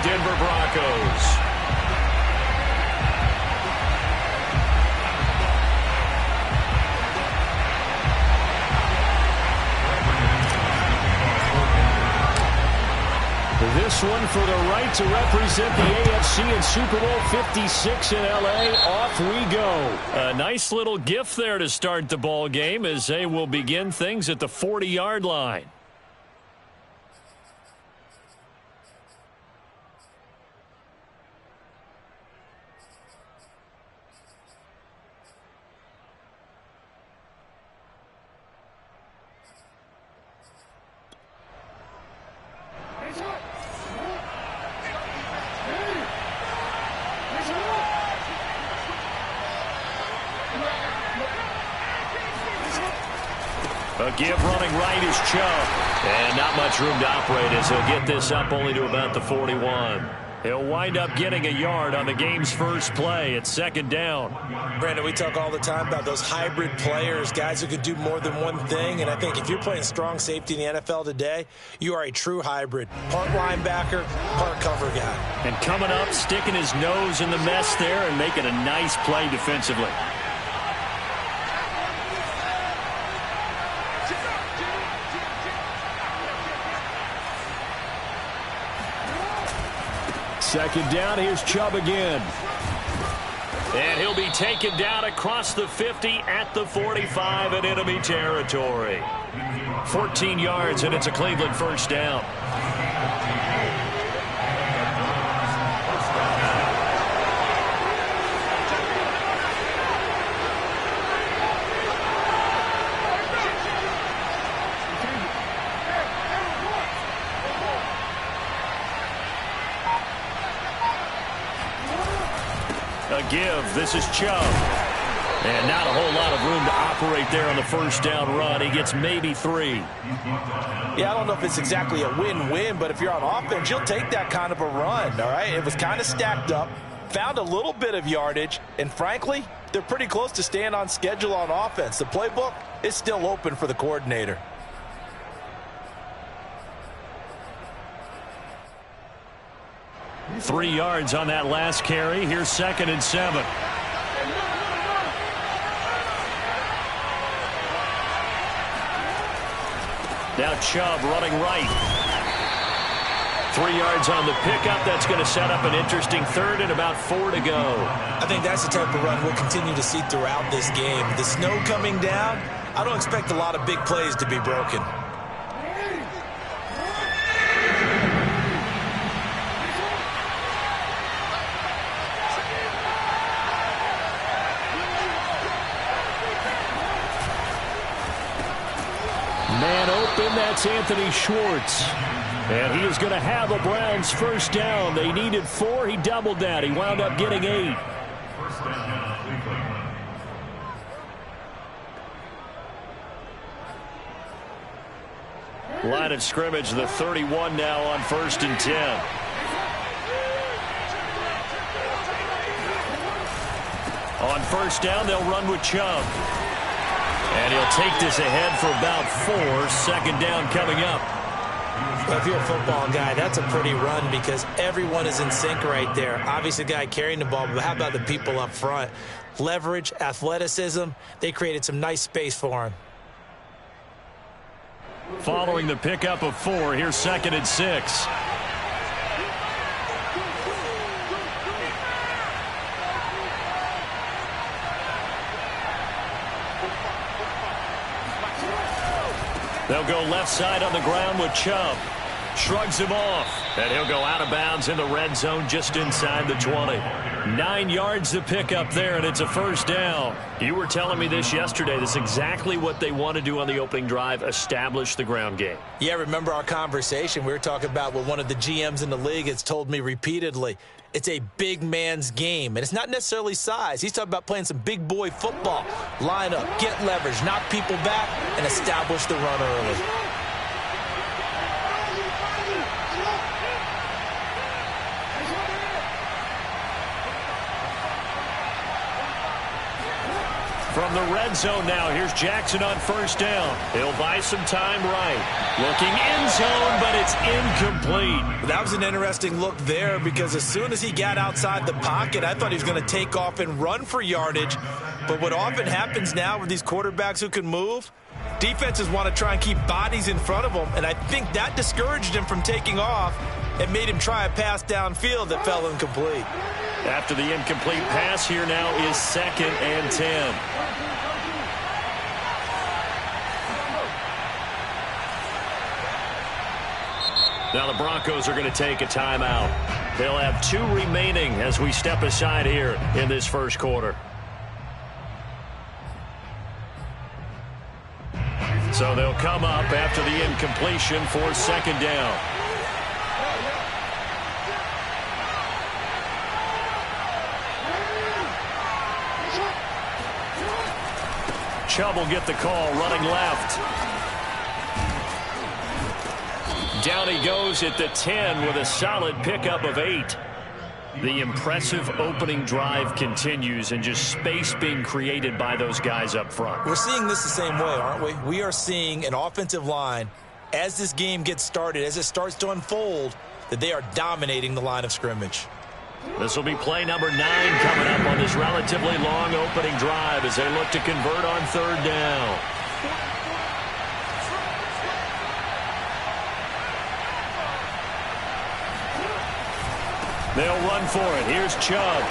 Denver Broncos. This one for the right to represent the AFC in Super Bowl 56 in L.A. Off we go. A nice little gift there to start the ball game as they will begin things at the 40-yard line. A give running right is Chubb. And not much room to operate as he'll get this up only to about the 41. He'll wind up getting a yard on the game's first play. It's second down. Brandon, we talk all the time about those hybrid players, guys who could do more than one thing. And I think if you're playing strong safety in the NFL today, you are a true hybrid. Part linebacker, part cover guy. And coming up, sticking his nose in the mess there and making a nice play defensively. Second down, here's Chubb again. And he'll be taken down across the 50 at the 45 in enemy territory. 14 yards, and it's a Cleveland first down. A give. This is Chubb. And not a whole lot of room to operate there on the first down run. He gets maybe 3. Yeah, I don't know if it's exactly a win-win, but if you're on offense, you'll take that kind of a run, all right? It was kind of stacked up, found a little bit of yardage, and frankly, they're pretty close to staying on schedule on offense. The playbook is still open for the coordinator. Three yards on that last carry. Here's second and 7. Now Chubb running right. 3 yards on the pickup. That's going to set up an interesting third and about 4 to go. I think that's the type of run we'll continue to see throughout this game. The snow coming down, I don't expect a lot of big plays to be broken. Man open, that's Anthony Schwartz. And he is going to have the Browns first down. They needed 4. He doubled that. He wound up getting 8. Line of scrimmage, the 31 now on 1st and 10. On first down, they'll run with Chubb. And he'll take this ahead for about 4. Second down coming up. Well, if you're a football guy, that's a pretty run because everyone is in sync right there. Obviously, the guy carrying the ball, but how about the people up front? Leverage, athleticism, they created some nice space for him. Following the pickup of 4, here's second and 6. They'll go left side on the ground with Chubb. Shrugs him off. And he'll go out of bounds in the red zone just inside the 20. 9 yards to pick up there, and it's a first down. You were telling me this yesterday. This is exactly what they want to do on the opening drive, establish the ground game. Yeah, remember our conversation. We were talking about what one of the GMs in the league has told me repeatedly. It's a big man's game, and it's not necessarily size. He's talking about playing some big boy football. Line up, get leverage, knock people back, and establish the run early. From the red zone now, here's Jackson on first down. He'll buy some time right. Looking end zone, but it's incomplete. That was an interesting look there because as soon as he got outside the pocket, I thought he was going to take off and run for yardage. But what often happens now with these quarterbacks who can move, defenses want to try and keep bodies in front of them, and I think that discouraged him from taking off and made him try a pass downfield that fell incomplete. After the incomplete pass, here now is 2nd and 10. Now the Broncos are going to take a timeout. They'll have 2 remaining as we step aside here in this first quarter. So they'll come up after the incompletion for 2nd down. Chubb will get the call, running left. Down he goes at the 10 with a solid pickup of 8. The impressive opening drive continues and just space being created by those guys up front. We're seeing this the same way, aren't we? We are seeing an offensive line, as this game gets started, as it starts to unfold, that they are dominating the line of scrimmage. This will be play number 9 coming up on this relatively long opening drive as they look to convert on 3rd down. They'll run for it. Here's Chubb.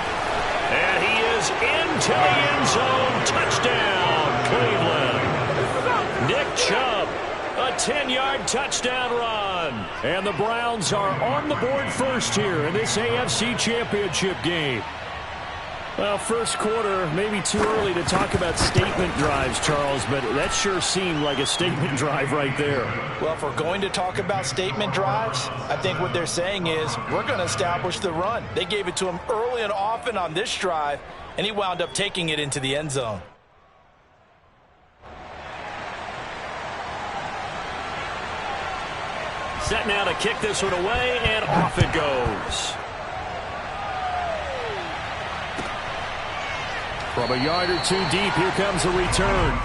And he is into the end zone. Touchdown, Cleveland. Nick Chubb, a 10-yard touchdown run. And the Browns are on the board first here in this AFC Championship game. Well, first quarter, maybe too early to talk about statement drives, Charles, but that sure seemed like a statement drive right there. Well, if we're going to talk about statement drives, I think what they're saying is we're going to establish the run. They gave it to him early and often on this drive, and he wound up taking it into the end zone. Set now to kick this one away, and off it goes. From a yard or 2 deep, here comes a return.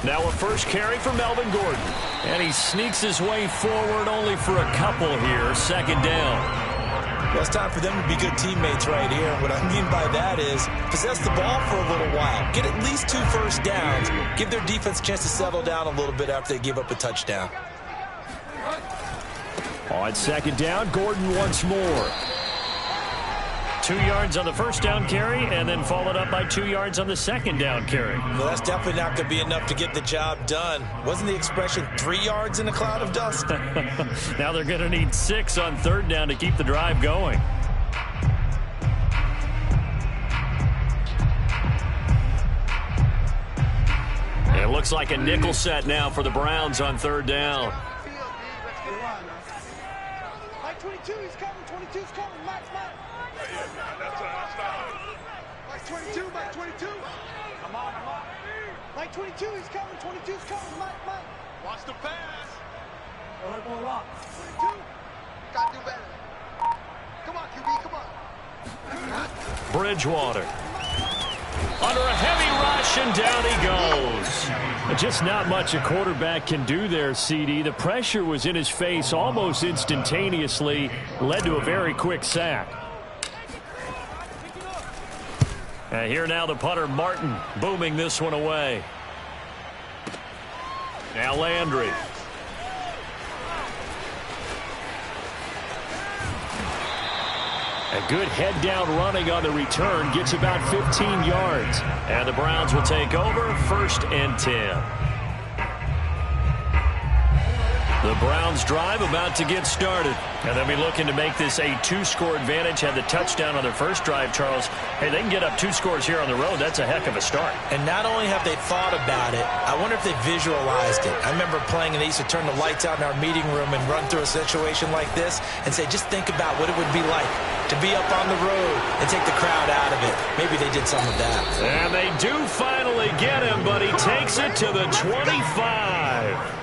Now a first carry for Melvin Gordon. And he sneaks his way forward only for a couple here. 2nd down. Well, it's time for them to be good teammates right here. What I mean by that is possess the ball for a little while. Get at least 2 first downs. Give their defense a chance to settle down a little bit after they give up a touchdown. On 2nd down, Gordon once more. 2 yards on the first down carry, and then followed up by 2 yards on the 2nd down carry. Well, that's definitely not going to be enough to get the job done. Wasn't the expression 3 yards in a cloud of dust? Now they're going to need 6 on 3rd down to keep the drive going. It looks like a nickel set now for the Browns on 3rd down. Like 22, he's coming. 22's coming. Max. Like 22, like 22. I'm on. Like 22, he's coming. 22's coming. Mike. Watch the pass. Go lock. 22. Gotta do better. Come on, QB, come on. Bridgewater. Under a heavy rush, and down he goes. Just not much a quarterback can do there, CD. The pressure was in his face almost instantaneously, led to a very quick sack. And here now the punter, Martin, booming this one away. Now Landry. A good head-down running on the return. Gets about 15 yards. And the Browns will take over 1st and 10. The Browns drive about to get started. And they'll be looking to make this a two-score advantage. Had the touchdown on their first drive, Charles. Hey, they can get up 2 scores here on the road. That's a heck of a start. And not only have they thought about it, I wonder if they visualized it. I remember playing and they used to turn the lights out in our meeting room and run through a situation like this and say, just think about what it would be like to be up on the road and take the crowd out of it. Maybe they did some of that. And they do finally get him, but he takes it to the 25.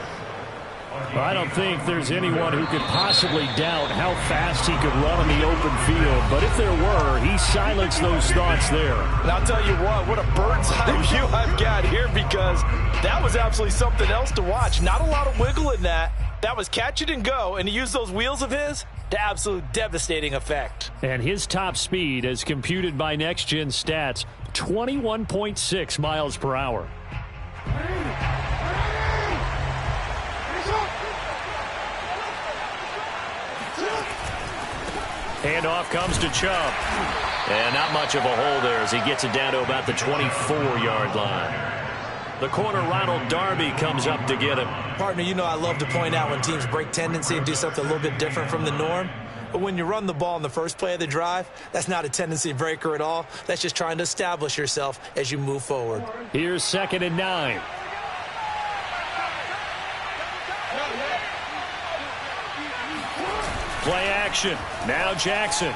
Well, I don't think there's anyone who could possibly doubt how fast he could run on the open field. But if there were, he silenced those thoughts there. And I'll tell you what a bird's eye view I've got here, because that was absolutely something else to watch. Not a lot of wiggle in that. That was catch it and go, and he used those wheels of his to absolute devastating effect. And his top speed, as computed by Next Gen Stats, 21.6 miles per hour. Handoff comes to Chubb. And not much of a hole there as he gets it down to about the 24-yard line. The corner, Ronald Darby, comes up to get him. Partner, you know I love to point out when teams break tendency and do something a little bit different from the norm. But when you run the ball in the first play of the drive, that's not a tendency breaker at all. That's just trying to establish yourself as you move forward. Here's 2nd and 9. Play action. Now Jackson.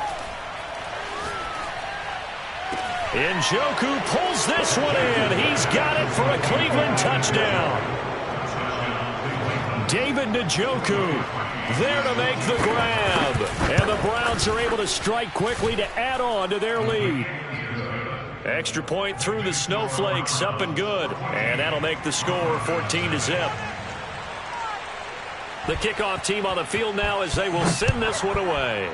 Njoku pulls this one in. He's got it for a Cleveland touchdown. David Njoku there to make the grab. And the Browns are able to strike quickly to add on to their lead. Extra point through the snowflakes, up and good. And that'll make the score 14-0. The kickoff team on the field now as they will send this one away.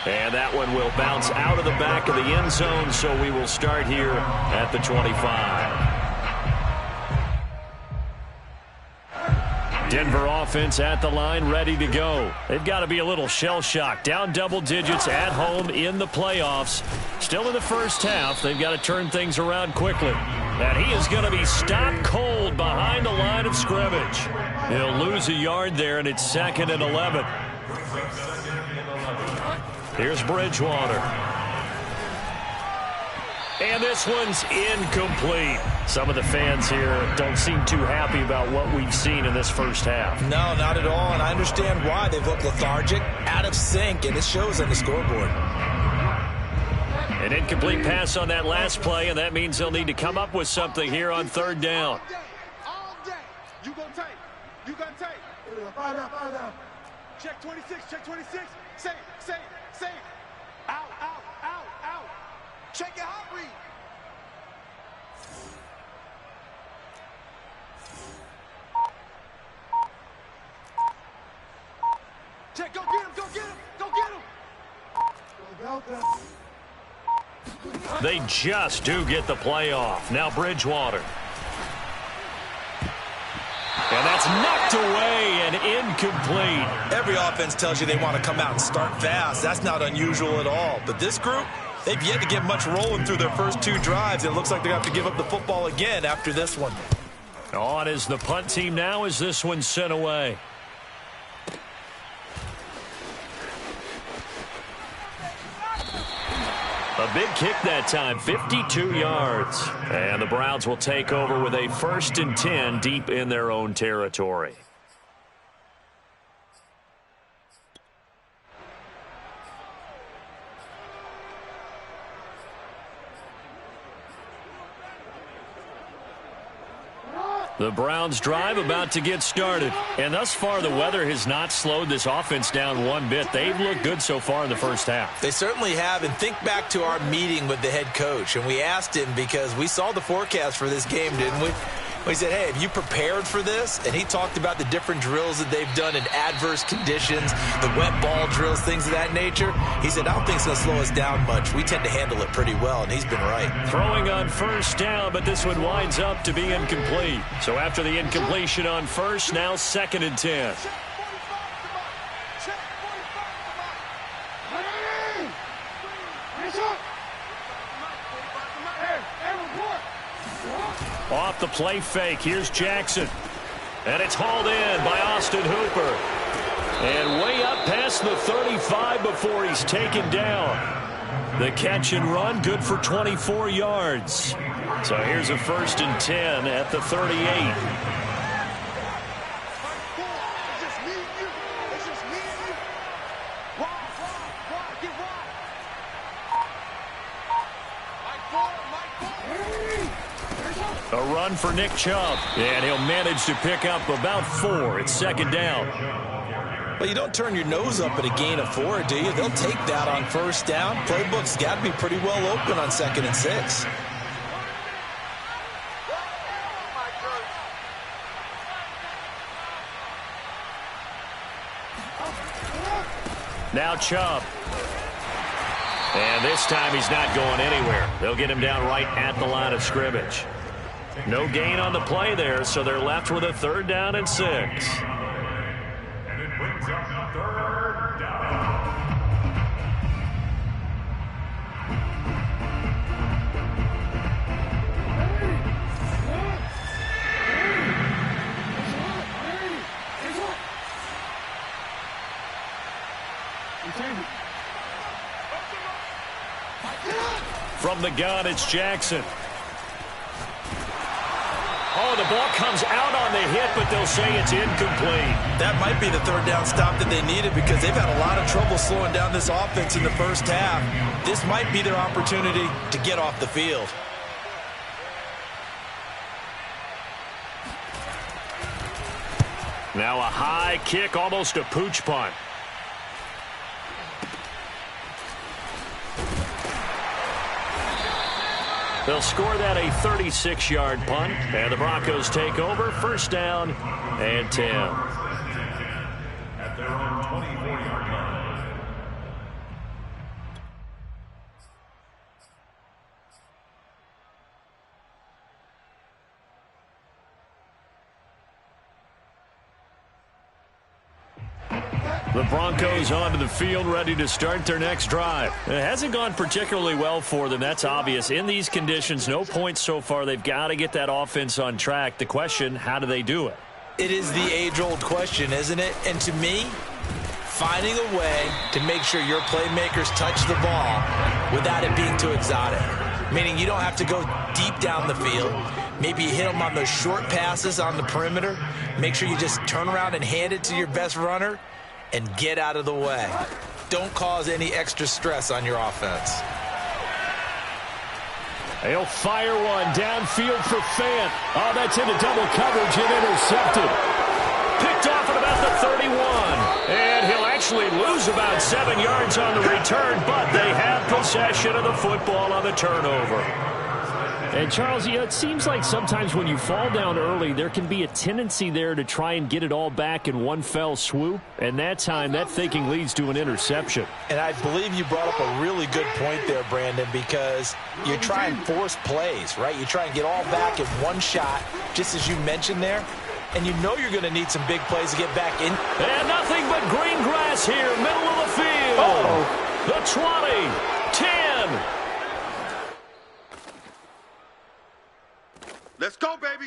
And that one will bounce out of the back of the end zone, so we will start here at the 25. Denver offense at the line, ready to go. They've got to be a little shell-shocked. Down double digits at home in the playoffs. Still in the first half. They've got to turn things around quickly. And he is going to be stopped cold behind the line of scrimmage. He'll lose a yard there, and it's 2nd and 11. Here's Bridgewater. And this one's incomplete. Some of the fans here don't seem too happy about what we've seen in this first half. No, not at all, and I understand why. They've looked lethargic, out of sync, and it shows on the scoreboard. An incomplete pass on that last play, and that means they'll need to come up with something here on 3rd down. All day. You gonna take. You gonna take. Fire down. Check 26, check 26. Say. Out. Check your hot read. Check, go get him. They just do get the play off. Now Bridgewater. And that's knocked away and incomplete. Every offense tells you they want to come out and start fast. That's not unusual at all. But this group, they've yet to get much rolling through their first 2 drives. It looks like they're going to have to give up the football again after this one. On is the punt team now as this one's sent away. A big kick that time, 52 yards. And the Browns will take over with a 1st and 10 deep in their own territory. The Browns drive about to get started. And thus far, the weather has not slowed this offense down one bit. They've looked good so far in the first half. They certainly have. And think back to our meeting with the head coach. And we asked him, because we saw the forecast for this game, didn't we? We said, hey, have you prepared for this? And he talked about the different drills that they've done in adverse conditions, the wet ball drills, things of that nature. He said, I don't think it's going to slow us down much. We tend to handle it pretty well, and he's been right. Throwing on 1st down, but this one winds up to be incomplete. So after the incompletion on 1st, now 2nd and 10. Off the play fake, here's Jackson. And it's hauled in by Austin Hooper. And way up past the 35 before he's taken down. The catch and run, good for 24 yards. So here's a 1st and 10 at the 38. A run for Nick Chubb, and he'll manage to pick up about 4. It's 2nd down. Well, you don't turn your nose up at a gain of 4, do you? They'll take that on 1st down. Playbook's got to be pretty well open on 2nd and 6. Now Chubb. And this time he's not going anywhere. They'll get him down right at the line of scrimmage. No gain on the play there, so they're left with a 3rd down and 6. And it brings up 3rd down. From the gun, it's Jackson. Oh, the ball comes out on the hit, but they'll say it's incomplete. That might be the 3rd down stop that they needed because they've had a lot of trouble slowing down this offense in the 1st half. This might be their opportunity to get off the field. Now a high kick, almost a pooch punt. They'll score that a 36-yard punt, and the Broncos take over, 1st down and 10. At their own 24-yard line. The Broncos onto the field, ready to start their next drive. It hasn't gone particularly well for them, that's obvious. In these conditions, no points so far. They've got to get that offense on track. The question, how do they do it? It is the age-old question, isn't it? And to me, finding a way to make sure your playmakers touch the ball without it being too exotic. Meaning you don't have to go deep down the field. Maybe you hit them on those short passes on the perimeter. Make sure you just turn around and hand it to your best runner and get out of the way. Don't cause any extra stress on your offense. He'll fire one downfield for Fant. Oh, that's into double coverage and intercepted. Picked off at about the 31. And he'll actually lose about 7 yards on the return, but they have possession of the football on the turnover. And, Charles, you know, it seems like sometimes when you fall down early, there can be a tendency there to try and get it all back in one fell swoop. And that time, that thinking leads to an interception. And I believe you brought up a really good point there, Brandon, because you try and force plays, right? You try and get all back in one shot, just as you mentioned there. And you know you're going to need some big plays to get back in. And nothing but green grass here, middle of the field. Uh-oh. The 20, 10. Let's go, baby.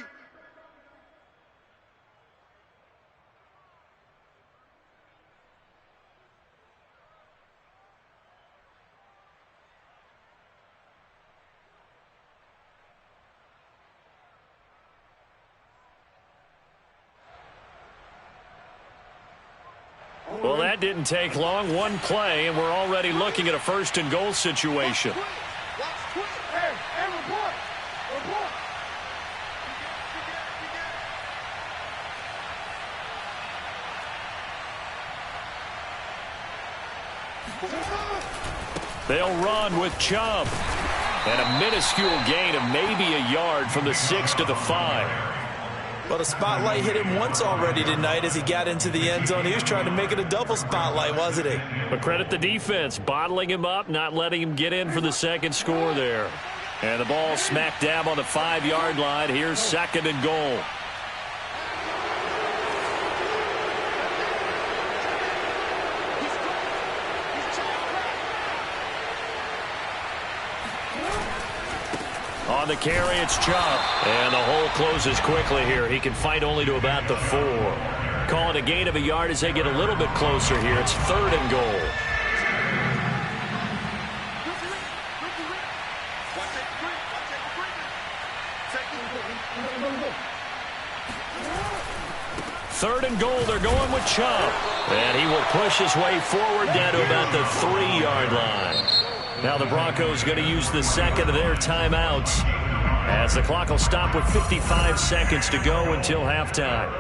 Well, that didn't take long. One play, and we're already looking at a 1st and goal situation. They'll run with Chubb. And a minuscule gain of maybe a yard from the 6 to the 5. Well, the spotlight hit him once already tonight as he got into the end zone. He was trying to make it a double spotlight, wasn't he? But credit the defense, bottling him up, not letting him get in for the 2nd score there. And the ball smack dab on the 5-yard line. Here's 2nd and goal. On the carry, it's Chubb. And the hole closes quickly here. He can fight only to about the 4. Call it a gain of a yard as they get a little bit closer here. It's 3rd and goal. Third and goal, they're going with Chubb. And he will push his way forward down to about the 3-yard line. Now the Broncos going to use the second of their timeouts as the clock will stop with 55 seconds to go until halftime.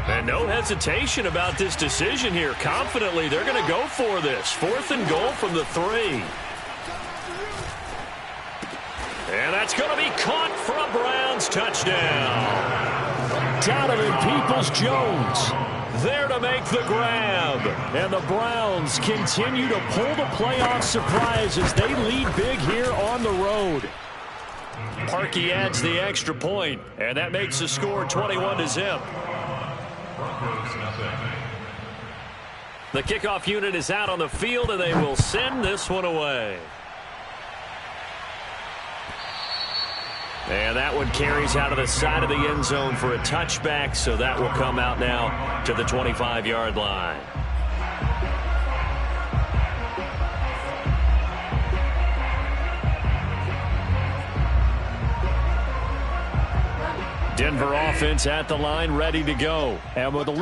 And no hesitation about this decision here. Confidently, they're going to go for this. 4th and goal from the 3. And that's going to be caught for a Browns touchdown. Donovan Peoples-Jones there to make the grab. And the Browns continue to pull the playoff surprise as they lead big here on the road. Parkey adds the extra point, and that makes the score 21-0. The kickoff unit is out on the field, and they will send this one away. And that one carries out of the side of the end zone for a touchback, so that will come out now to the 25-yard line. Denver offense at the line, ready to go. And with a